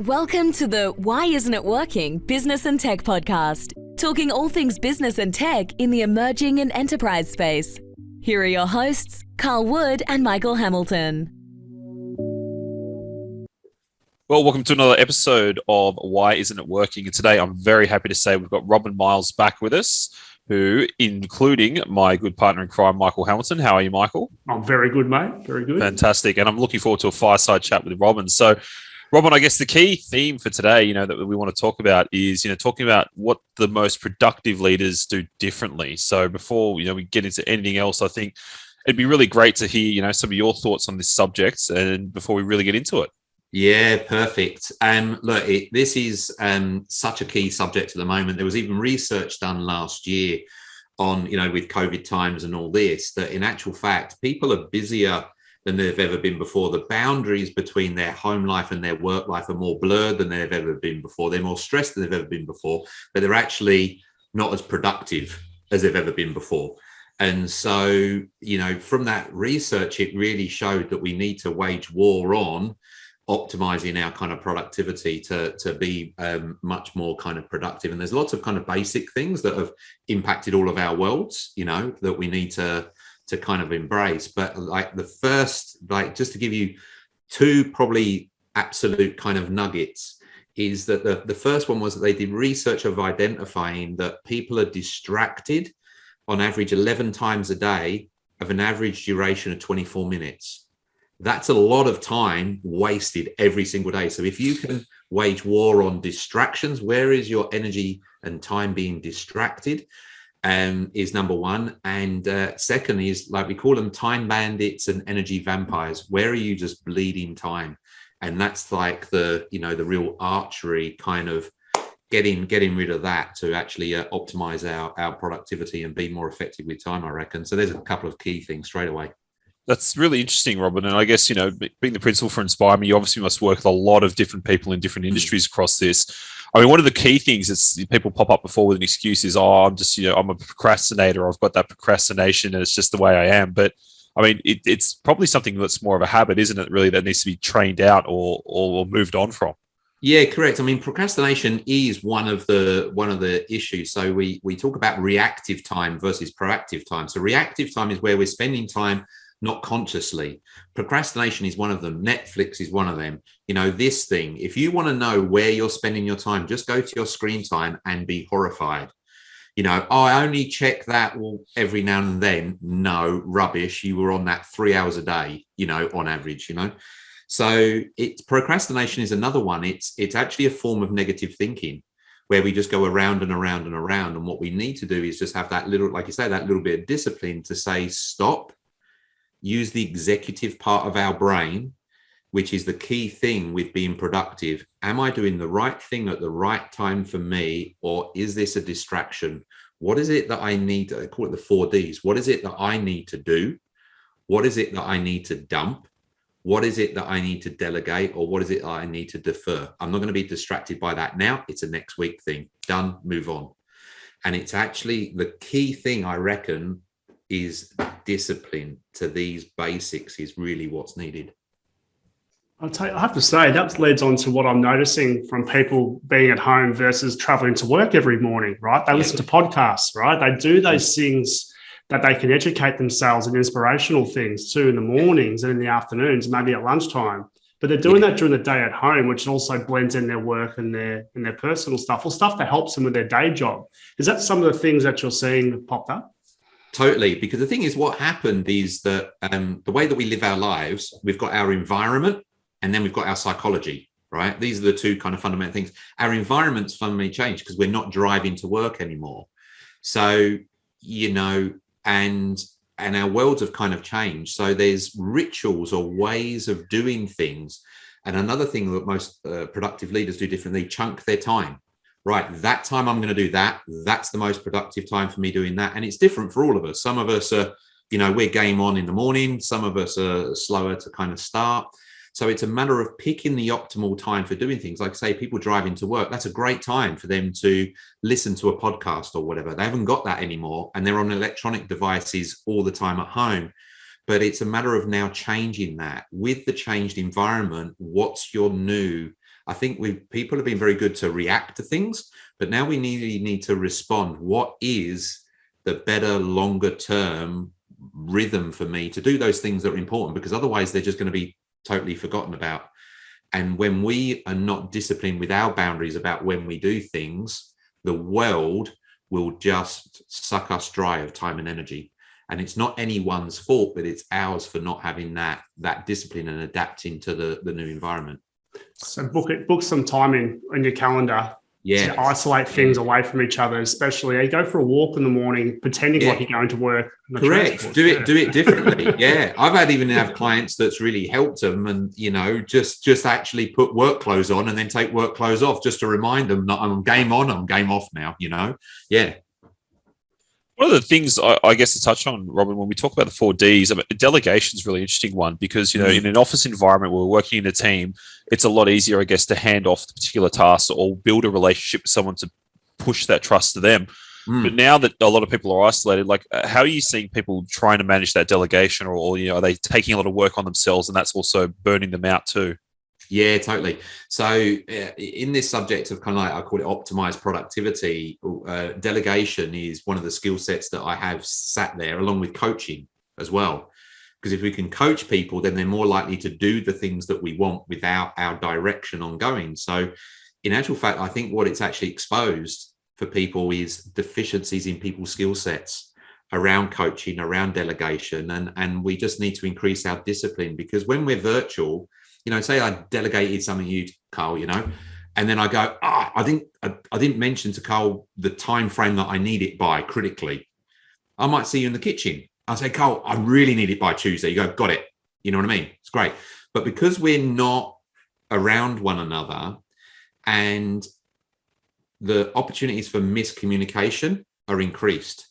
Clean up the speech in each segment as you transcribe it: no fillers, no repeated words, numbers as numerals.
Welcome to the Why Isn't It Working Business and Tech podcast, talking all things business and tech in the emerging and enterprise space. Here are your hosts, Karl Wood and Michael Hamilton. Well, welcome to another episode of Why Isn't It Working? And today I'm very happy to say we've got Robin Miles back with us, who, including my good partner in crime, Michael Hamilton. How are you, Michael? I'm very good, mate. Very good. Fantastic. And I'm looking forward to a fireside chat with Robin. So, Robin, I guess the key theme for today, that we want to talk about is, talking about what the most productive leaders do differently. So before, we get into anything else, I think it'd be really great to hear, some of your thoughts on this subject and before we really get into it. Yeah, perfect. Look, this is such a key subject at the moment. There was even research done last year on, with COVID times and all this, that in actual fact, people are busier than they've ever been before. The boundaries between their home life and their work life are more blurred than they've ever been before. They're more stressed than they've ever been before, but they're actually not as productive as they've ever been before. And so, from that research, it really showed that we need to wage war on optimizing our kind of productivity to be much more kind of productive. And there's lots of kind of basic things that have impacted all of our worlds, that we need to kind of embrace. But just to give you two probably absolute kind of nuggets, is that the first one was that they did research of identifying that people are distracted on average 11 times a day of an average duration of 24 minutes. That's a lot of time wasted every single day. So if you can wage war on distractions, where is your energy and time being distracted? Is number one. And second is, like, we call them time bandits and energy vampires. Where are you just bleeding time? And that's like the real archery kind of getting rid of that to actually optimize our productivity and be more effective with time, I reckon. So there's a couple of key things straight away. That's really interesting, Robin. And I guess, being the principal for InspireMe, you obviously must work with a lot of different people in different industries across this. I mean, one of the key things that people pop up before with an excuse is, I'm a procrastinator. I've got that procrastination and it's just the way I am. But I mean, it's probably something that's more of a habit, isn't it, really, that needs to be trained out or moved on from? Yeah, correct. I mean, procrastination is one of the issues. So we talk about reactive time versus proactive time. So reactive time is where we're spending time not consciously. Procrastination is one of them. Netflix is one of them. This thing, if you want to know where you're spending your time, just go to your screen time and be horrified. I only check that every now and then. No, rubbish. You were on that 3 hours a day, on average, So procrastination is another one. It's actually a form of negative thinking where we just go around and around and around. And what we need to do is just have that little, like you say, that little bit of discipline to say, stop. Use the executive part of our brain, which is the key thing with being productive. Am I doing the right thing at the right time for me, or is this a distraction? What is it that I need to, I call it the 4 Ds. What is it that I need to do? What is it that I need to dump? What is it that I need to delegate? Or what is it that I need to defer? I'm not going to be distracted by that now. It's a next week thing. Done, move on. And it's actually the key thing, I reckon, is discipline to these basics is really what's needed. I have to say, that leads on to what I'm noticing from people being at home versus traveling to work every morning, right? They listen to podcasts, right? They do those things that they can educate themselves in inspirational things too in the mornings and in the afternoons, maybe at lunchtime. But they're doing that during the day at home, which also blends in their work and their personal stuff, or stuff that helps them with their day job. Is that some of the things that you're seeing popped up? Totally, because the thing is, what happened is that the way that we live our lives, we've got our environment and then we've got our psychology, right? These are the two kind of fundamental things. Our environment's fundamentally changed because we're not driving to work anymore. So, and our worlds have kind of changed. So there's rituals or ways of doing things. And another thing that most productive leaders do differently, chunk their time. Right, that time I'm going to do that. That's the most productive time for me doing that. And it's different for all of us. Some of us are, we're game on in the morning. Some of us are slower to kind of start. So it's a matter of picking the optimal time for doing things. Like, say, people driving to work, that's a great time for them to listen to a podcast or whatever. They haven't got that anymore. And they're on electronic devices all the time at home. But it's a matter of now changing that with the changed environment. What's your new I think people have been very good to react to things, but now we need to respond. What is the better, longer term rhythm for me to do those things that are important? Because otherwise they're just going to be totally forgotten about. And when we are not disciplined with our boundaries about when we do things, the world will just suck us dry of time and energy. And it's not anyone's fault, but it's ours for not having that discipline and adapting to the new environment. So book some time in your calendar to isolate things away from each other, especially you go for a walk in the morning, pretending like you're going to work. Correct. Do it differently. Yeah. I've even have clients that's really helped them and, just actually put work clothes on and then take work clothes off just to remind them that I'm game on, I'm game off now, Yeah. One of the things I guess to touch on, Robin, when we talk about the 4Ds, delegation is a really interesting one because, in an office environment where we're working in a team, it's a lot easier, I guess, to hand off the particular task or build a relationship with someone to push that trust to them. But now that a lot of people are isolated, how are you seeing people trying to manage that delegation or are they taking a lot of work on themselves and that's also burning them out too? Yeah, totally. So in this subject of kind of I call it optimized productivity, delegation is one of the skill sets that I have sat there along with coaching as well. Because if we can coach people, then they're more likely to do the things that we want without our direction ongoing. So in actual fact, I think what it's actually exposed for people is deficiencies in people's skill sets around coaching, around delegation. And we just need to increase our discipline because when we're virtual, say I delegated something to you, Karl, and then I go, I didn't mention to Karl the time frame that I need it by critically. I might see you in the kitchen. I'll say, Karl, I really need it by Tuesday. You go, got it. You know what I mean? It's great. But because we're not around one another and the opportunities for miscommunication are increased,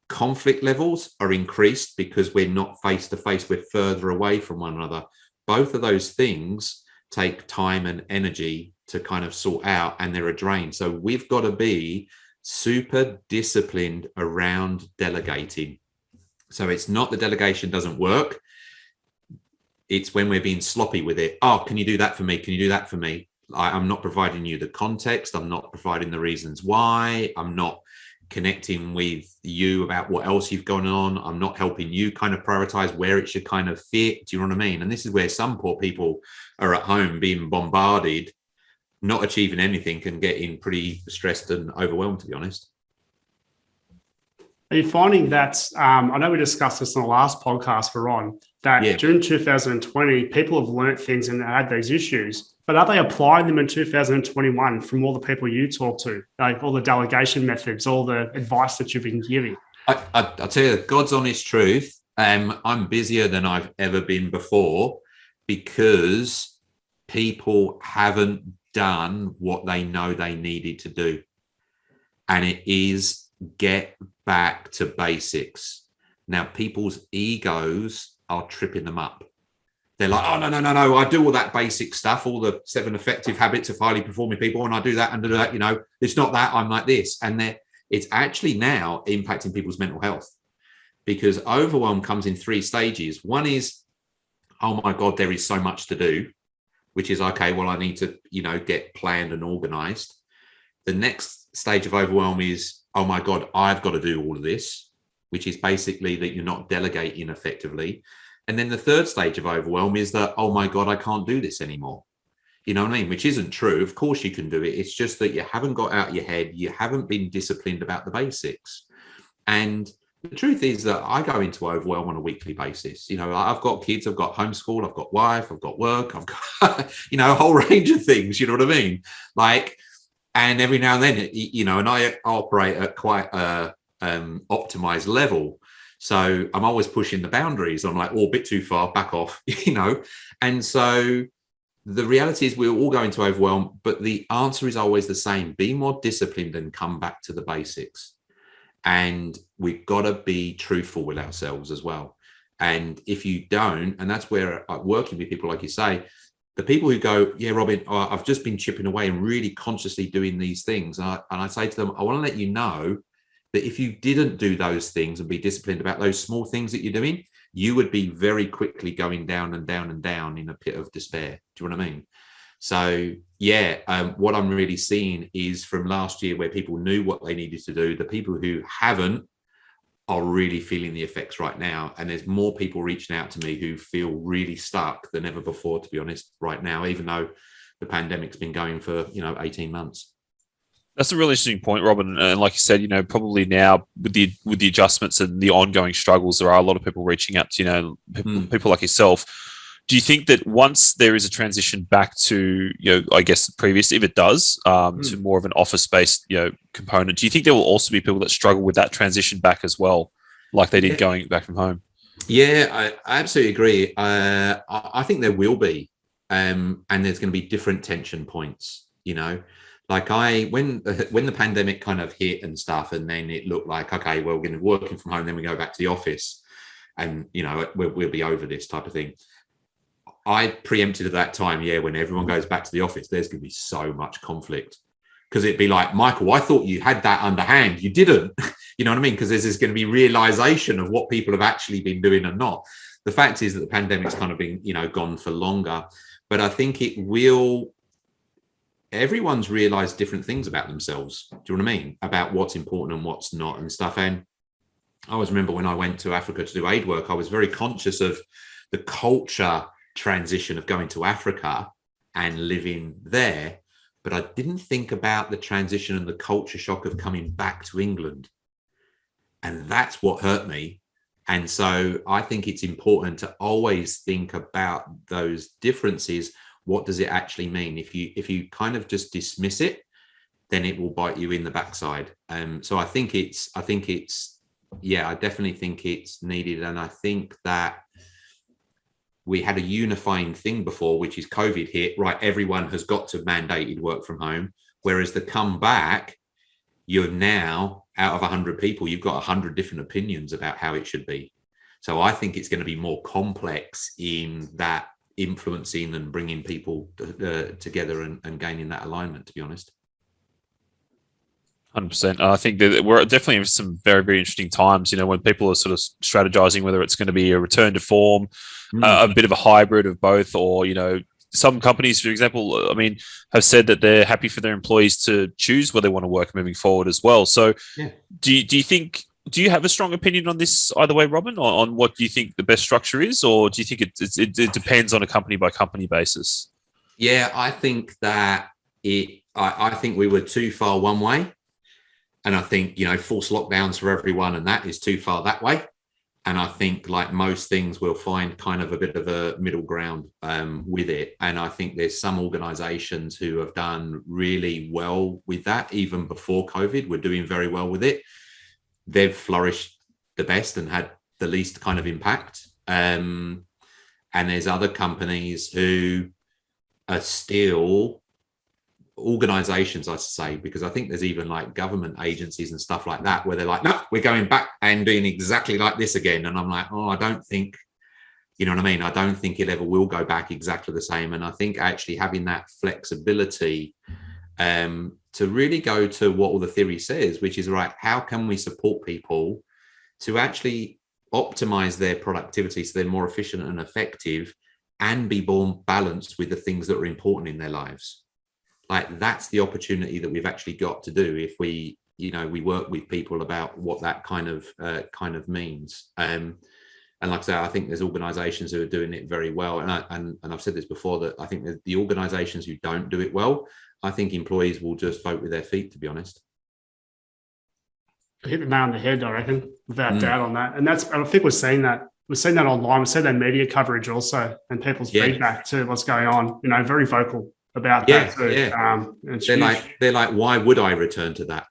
conflict levels are increased because we're not face to face, we're further away from one another. Both of those things take time and energy to kind of sort out and they're a drain. So we've got to be super disciplined around delegating. So it's not the delegation doesn't work. It's when we're being sloppy with it. Oh, can you do that for me? Can you do that for me? I'm not providing you the context. I'm not providing the reasons why. I'm not connecting with you about what else you've gone on. I'm not helping you kind of prioritize where it should kind of fit. Do you know what I mean? And this is where some poor people are at home being bombarded, not achieving anything and getting pretty stressed and overwhelmed, to be honest. Are you finding that, I know we discussed this in the last podcast we're on, that during 2020, people have learnt things and had these issues, but are they applying them in 2021 from all the people you talk to, like all the delegation methods, all the advice that you've been giving? I'll tell you, God's honest truth, I'm busier than I've ever been before because people haven't done what they know they needed to do. And it is get back to basics. Now, people's egos are tripping them up. They're like, oh, no. I do all that basic stuff, all the 7 effective habits of highly performing people. And I do that and do that, it's not that, I'm like this. And it's actually now impacting people's mental health because overwhelm comes in 3 stages. One is, oh my God, there is so much to do, which is, okay, well, I need to, get planned and organized. The next stage of overwhelm is, oh my God, I've got to do all of this, which is basically that you're not delegating effectively. And then the third stage of overwhelm is that, oh my God, I can't do this anymore. You know what I mean? Which isn't true. Of course you can do it. It's just that you haven't got out your head. You haven't been disciplined about the basics. And the truth is that I go into overwhelm on a weekly basis. I've got kids, I've got homeschool, I've got wife, I've got work, I've got, a whole range of things. You know what I mean? And every now and then, and I operate at quite a optimized level. So I'm always pushing the boundaries. I'm like, a bit too far, back off, And so the reality is we're all going to overwhelm, but the answer is always the same. Be more disciplined and come back to the basics. And we've got to be truthful with ourselves as well. And if you don't, and that's where working with people, like you say, the people who go, yeah, Robin, I've just been chipping away and really consciously doing these things. And I say to them, I want to let you know that if you didn't do those things and be disciplined about those small things that you're doing, you would be very quickly going down and down and down in a pit of despair. Do you know what I mean? So what I'm really seeing is from last year where people knew what they needed to do, the people who haven't are really feeling the effects right now. And there's more people reaching out to me who feel really stuck than ever before, to be honest, right now, even though the pandemic's been going for, 18 months. That's a really interesting point, Robin. And like you said, probably now with the adjustments and the ongoing struggles, there are a lot of people reaching out to, people like yourself. Do you think that once there is a transition back to, I guess previous, if it does, to more of an office-based, component, do you think there will also be people that struggle with that transition back as well, like they did going back from home? Yeah, I absolutely agree. I think there will be, and there's going to be different tension points, Like when the pandemic kind of hit and stuff, and then it looked like, okay, well, we're going to be working from home, then we go back to the office, and we'll be over this type of thing. I preempted at that time, when everyone goes back to the office, there's going to be so much conflict, because it'd be like, Michael, I thought you had that underhand, you didn't. You know what I mean? Because there's going to be realization of what people have actually been doing and not. The fact is that the pandemic's kind of been, gone for longer, but I think it will. Everyone's realized different things about themselves. Do you know what I mean? About what's important and what's not and stuff. And I always remember when I went to Africa to do aid work, I was very conscious of the culture transition of going to Africa and living there. But I didn't think about the transition and the culture shock of coming back to England. And that's what hurt me. And so I think it's important to always think about those differences. What does it actually mean? If you kind of just dismiss it, then it will bite you in the backside. So I definitely think it's needed. And I think that we had a unifying thing before, which is COVID hit, right? Everyone has got to mandated work from home. Whereas the comeback, you're now out of 100 people, you've got 100 different opinions about how it should be. So I think it's going to be more complex in that, influencing and bringing people together and gaining that alignment, to be honest. 100%. I think that we're definitely in some very, very interesting times, when people are sort of strategizing whether it's going to be a return to form, a bit of a hybrid of both, or, some companies, for example, have said that they're happy for their employees to choose where they want to work moving forward as well. So do you have a strong opinion on this either way, Robin, on what do you think the best structure is, or do you think it depends on a company by company basis? Yeah, I think that I think we were too far one way. And I think, forced lockdowns for everyone, and that is too far that way. And I think, like most things, we'll find kind of a bit of a middle ground with it. And I think there's some organizations who have done really well with that. Even before COVID, we're doing very well with it. They've flourished the best and had the least kind of impact. And there's other companies who are still organizations, I say, because I think there's even like government agencies and stuff like that where they're like, no, we're going back and doing exactly like this again. And I'm like, I don't think, you know what I mean? I don't think it ever will go back exactly the same. And I think actually having that flexibility to really go to what all the theory says, which is, right, how can we support people to actually optimize their productivity so they're more efficient and effective and be more balanced with the things that are important in their lives? Like, that's the opportunity that we've actually got to do if we work with people about what that kind of means. And like I say, I think there's organizations who are doing it very well. And I've said this before, that I think that the organizations who don't do it well, I think employees will just vote with their feet, to be honest. Hit the nail on the head, I reckon, without doubt on that. And I think we're seeing that. We're seeing that online. We're seeing that media coverage also, and people's feedback to what's going on. Very vocal about that too. Yeah. They're like, why would I return to that?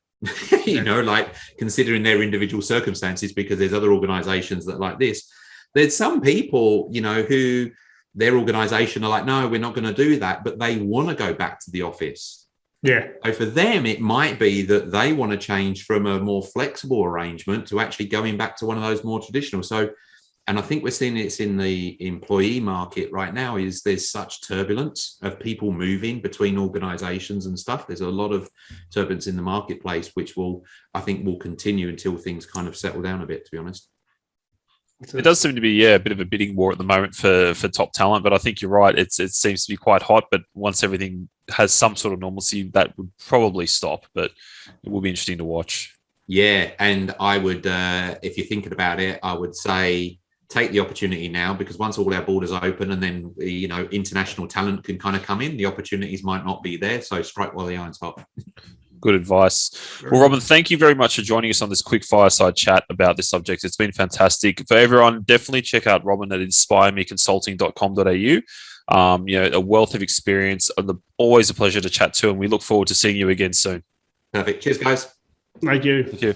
Like, considering their individual circumstances, because there's other organizations that like this. There's some people, who their organization are like, no, we're not going to do that, but they want to go back to the office. Yeah. So for them, it might be that they want to change from a more flexible arrangement to actually going back to one of those more traditional. So, and I think we're seeing it's in the employee market right now, is there's such turbulence of people moving between organizations and stuff. There's a lot of turbulence in the marketplace, which I think will continue until things kind of settle down a bit, to be honest. It does seem to be, a bit of a bidding war at the moment for top talent, but I think you're right. It seems to be quite hot, but once everything has some sort of normalcy, that would probably stop, but it will be interesting to watch. Yeah, and I would, if you're thinking about it, I would say take the opportunity now, because once all our borders open and then, international talent can kind of come in, the opportunities might not be there. So strike while the iron's hot. Good advice. Well, Robin, thank you very much for joining us on this quick fireside chat about this subject. It's been fantastic. For everyone, definitely check out Robin at inspiremeconsulting.com.au. A wealth of experience. Always a pleasure to chat to, and we look forward to seeing you again soon. Perfect. Cheers, guys. Thank you. Thank you.